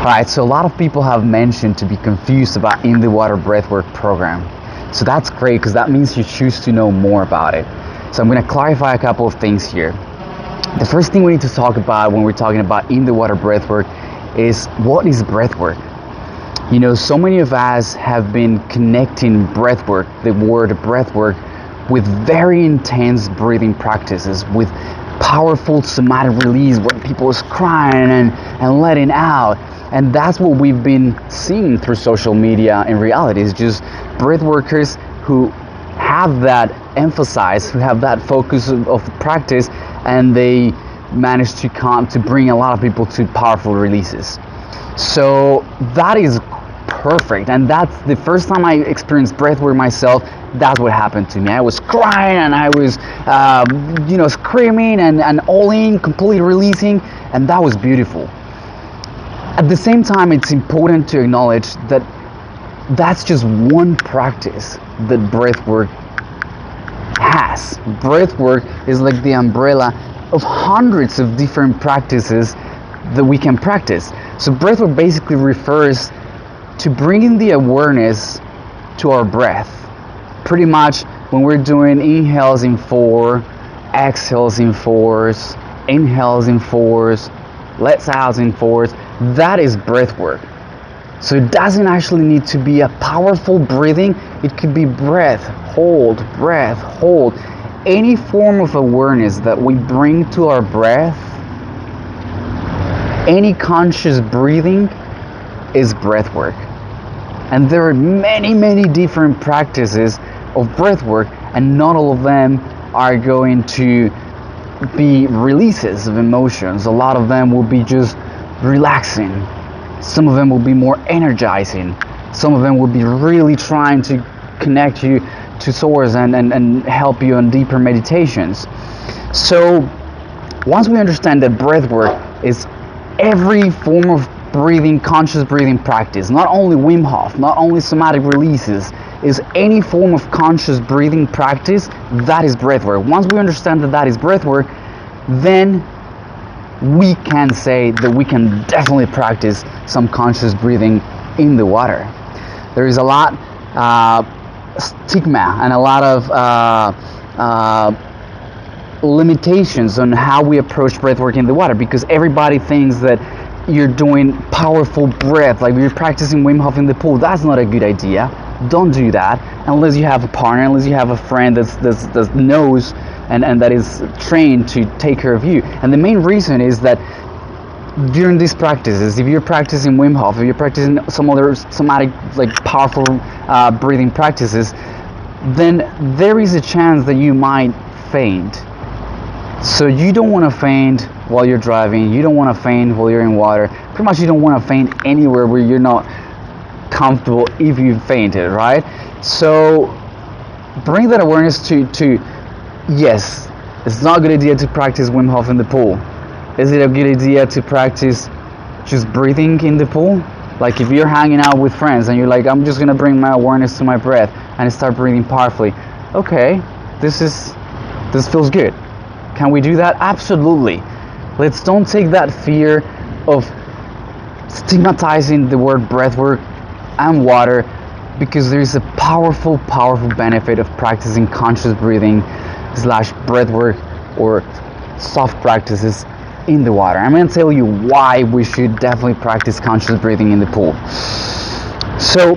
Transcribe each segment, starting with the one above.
Alright, so a lot of people have mentioned to be confused about in the water breathwork program. So that's great because that means you choose to know more about it. So I'm going to clarify a couple of things here. The first thing we need to talk about when we're talking about in the water breathwork is what is breathwork? You know, so many of us have been connecting breathwork, the word breathwork, with very intense breathing practices, with powerful somatic release where people is crying and letting out. And that's what we've been seeing through social media. In reality, it's just breath workers who have that emphasize, who have that focus of practice, and they manage to bring a lot of people to powerful releases. So that is perfect, and that's the first time I experienced breathwork myself. That's what happened to me. I was crying and I was screaming and all in, completely releasing, and that was beautiful. At the same time, it's important to acknowledge that that's just one practice that breathwork has. Breathwork is like the umbrella of hundreds of different practices that we can practice. So breathwork basically refers to bringing the awareness to our breath. Pretty much when we're doing inhales in 4, exhales in 4s, inhales in 4s, lets out in 4s, that is breathwork. So it doesn't actually need to be a powerful breathing. It could be breath, hold, any form of awareness that we bring to our breath. Any conscious breathing is breathwork. And there are many different practices of breathwork, and not all of them are going to be releases of emotions. A lot of them will be just relaxing. Some of them will be more energizing. Some of them will be really trying to connect you to source and help you on deeper meditations. So once we understand that breathwork is every form of breathing, conscious breathing practice, not only Wim Hof, not only somatic releases, is any form of conscious breathing practice, that is breathwork. Once we understand that that is breathwork, then we can say that we can definitely practice some conscious breathing in the water. There is a lot stigma and a lot of limitations on how we approach breathwork in the water, because everybody thinks that you're doing powerful breath, like you're practicing Wim Hof in the pool. That's not a good idea. Don't do that unless you have a partner, unless you have a friend that knows and that is trained to take care of you. And the main reason is that during these practices, if you're practicing Wim Hof, if you're practicing some other somatic, like powerful breathing practices, then there is a chance that you might faint. So you don't want to faint while you're driving. You don't want to faint while you're in water. Pretty much you don't want to faint anywhere where you're not comfortable if you fainted, right? So bring that awareness to yes, it's not a good idea to practice Wim Hof in the pool. Is it a good idea to practice just breathing in the pool? Like if you're hanging out with friends and you're like, I'm just going to bring my awareness to my breath and start breathing powerfully. Okay, this feels good. Can we do that? Absolutely. Let's don't take that fear of stigmatizing the word breathwork and water, because there is a powerful benefit of practicing conscious breathing / breathwork or soft practices in the water. I'm going to tell you why we should definitely practice conscious breathing in the pool. So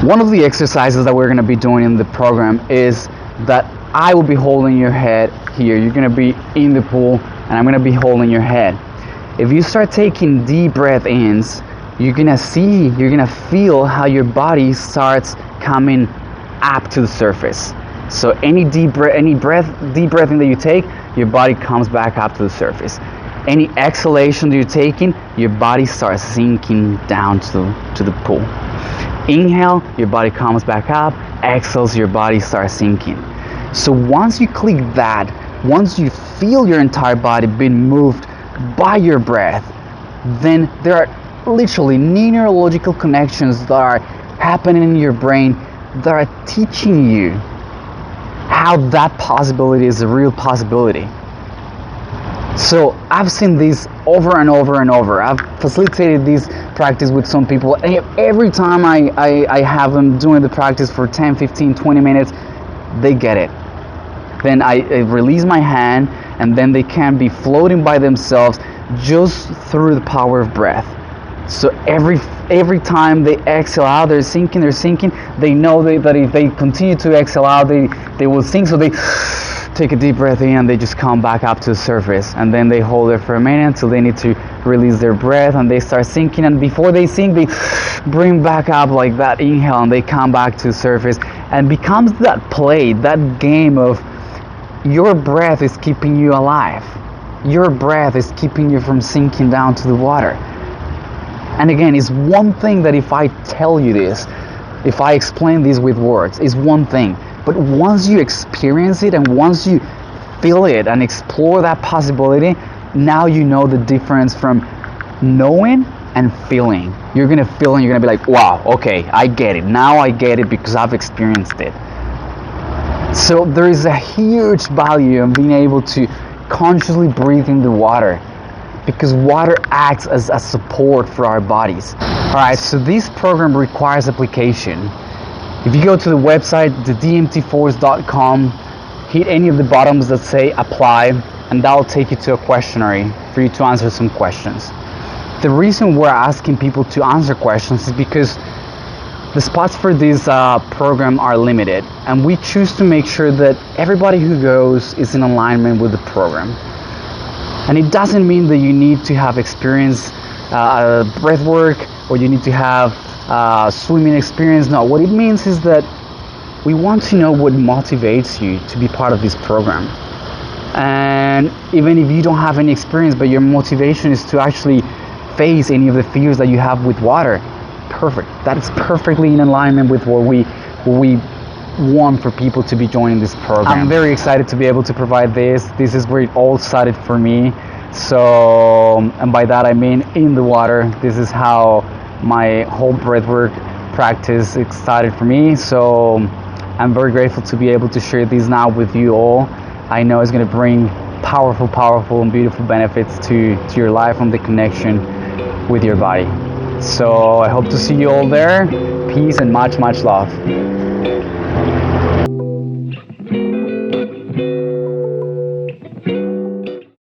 one of the exercises that we're going to be doing in the program is that I will be holding your head here. You're going to be in the pool and I'm going to be holding your head. If you start taking deep breath ins, you're going to feel how your body starts coming up to the surface. So any deep breath in that you take, your body comes back up to the surface. Any exhalation that you're taking, your body starts sinking down to the pool. Inhale, your body comes back up. Exhales, your body starts sinking. So once you click that, once you feel your entire body being moved by your breath, then there are literally neurological connections that are happening in your brain that are teaching you how that possibility is a real possibility. So I've seen this over and over and over. I've facilitated this practice with some people. Every time I have them doing the practice for 10, 15, 20 minutes, they get it. Then I release my hand, and then they can be floating by themselves just through the power of breath. So every time they exhale out, they're sinking. They know that if they continue to exhale out, they will sink. So they take a deep breath in, and they just come back up to the surface, and then they hold it for a minute until they need to release their breath, and they start sinking. And before they sink, they bring back up like that inhale, and they come back to the surface, and becomes that play, that game of your breath is keeping you alive. Your breath is keeping you from sinking down to the water. And again, it's one thing that if I tell you this, if I explain this with words, it's one thing. But once you experience it, and once you feel it and explore that possibility, now you know the difference from knowing and feeling. You're gonna feel, and you're gonna be like, wow, okay, I get it. Now I get it because I've experienced it. So there is a huge value in being able to consciously breathe in the water, because water acts as a support for our bodies. Alright, so this program requires application. If you go to the website, thedmtforce.com, hit any of the buttons that say apply, and that will take you to a questionnaire for you to answer some questions. The reason we're asking people to answer questions is because the spots for this program are limited, and we choose to make sure that everybody who goes is in alignment with the program. And it doesn't mean that you need to have experience breathwork, or you need to have swimming experience. No, what it means is that we want to know what motivates you to be part of this program. And even if you don't have any experience, but your motivation is to actually face any of the fears that you have with water, perfect. That is perfectly in alignment with what we want for people to be joining this program. I'm very excited to be able to provide this. This is where it all started for me. So, and by that I mean in the water. This is how my whole breathwork practice started for me. So I'm very grateful to be able to share these now with you all. I know it's going to bring powerful and beautiful benefits to your life and the connection with your body. So I hope to see you all there. Peace and much love.